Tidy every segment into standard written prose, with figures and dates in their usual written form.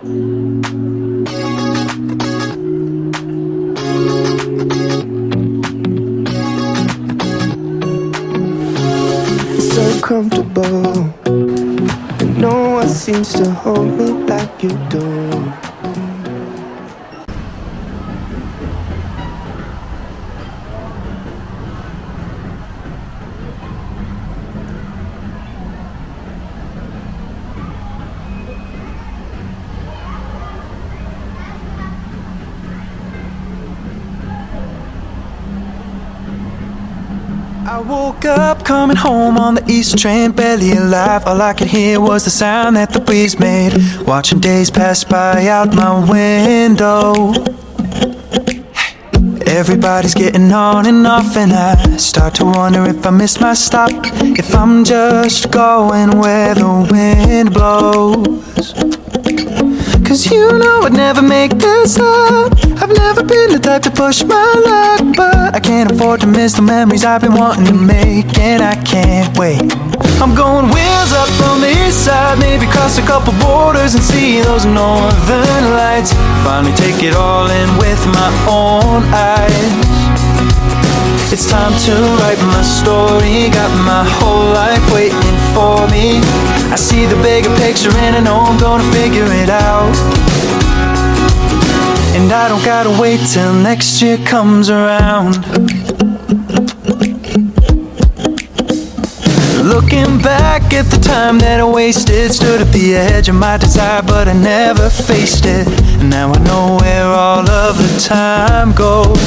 So comfortable, and no one seems to hold me like you do. I woke up coming home on the East train, barely alive. All I could hear was the sound that the breeze made, watching days pass by out my window. Everybody's getting on and off, and I start to wonder if I missed my stop, if I'm just going where the wind blows. Cause you know I'd never make this up. I've never been the type to push my luck, but I can't afford to miss the memories I've been wanting to make, and I can't wait. I'm going wheels up from the east side, maybe cross a couple borders and see those northern lights. Finally take it all in with my own eyes. It's time to write my story, got my whole life waiting for me. I see the bigger picture and I know I'm gonna figure it out. And I don't gotta wait till next year comes around. Looking back at the time that I wasted, stood at the edge of my desire but I never faced it. And now I know where all of the time goes.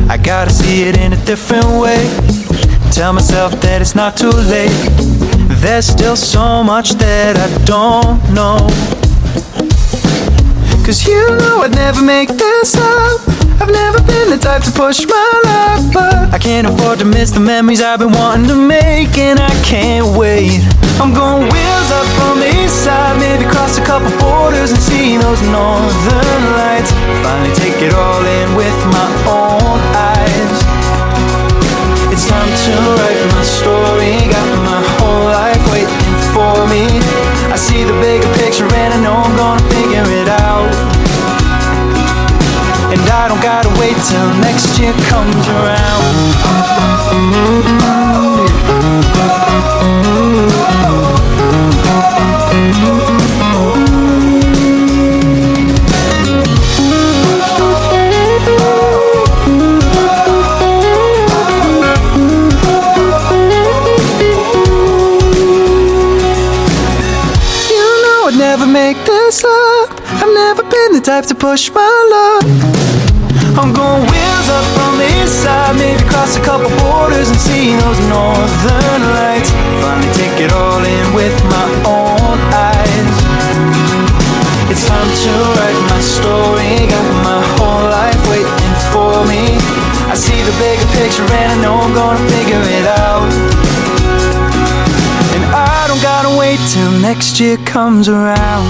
I gotta see it in a different way, tell myself that it's not too late. There's still so much that I don't know. Cause you know I'd never make this up. I've never been the type to push my luck, but I can't afford to miss the memories I've been wanting to make, and I can't wait. I'm going wheels up from the east side, maybe cross a couple borders and see those northern lights. Finally take it all in with my own eyes. It's time to write my story, got my whole life waiting for me. I see the bigger picture and I know I'm gonna figure it out. And I don't gotta wait till next year comes around. Make this up. I've never been the type to push my luck. I'm going wheels up from the east side, maybe cross a couple borders and see those northern lights. Finally take it all in with my own eyes. It's time to write my story, got my whole life waiting for me. I see the bigger picture and I know I'm gonna figure it out. And I don't gotta wait till next year comes around.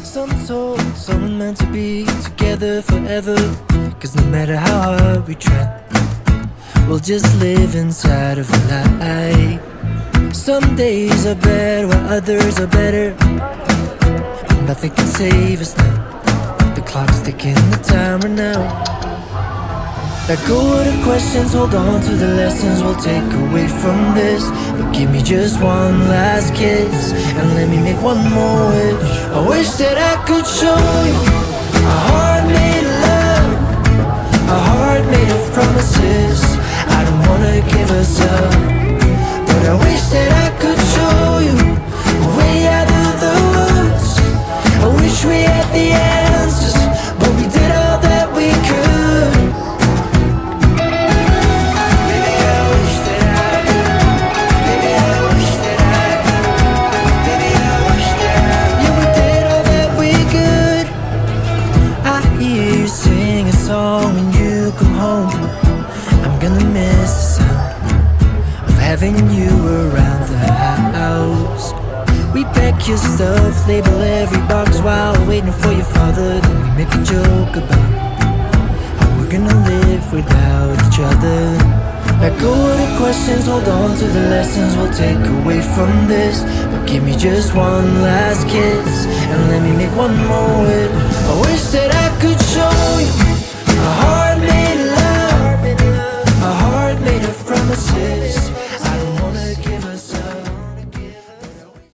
Some told some are meant to be together forever, 'cause no matter how hard we try, we'll just live inside of a lie. Some days are bad while others are better, but nothing can save us now. The clock's ticking, the timer now. Let go of the questions, hold on to the lessons we'll take away from this. But give me just one last kiss, and let me make one more wish. I wish that I could show you a heart made of love, a heart made of promises. I don't wanna give us up, but I wish that I could show you a way out of the woods. I wish we had the answers, but we did all that we could. When you come home, I'm gonna miss the sound of having you around the house. We pack your stuff, label every box while waiting for your father. Then we make a joke about how we're gonna live without each other. Let go of the questions, hold on to the lessons we'll take away from this. But give me just one last kiss, and let me make one more wish. I wish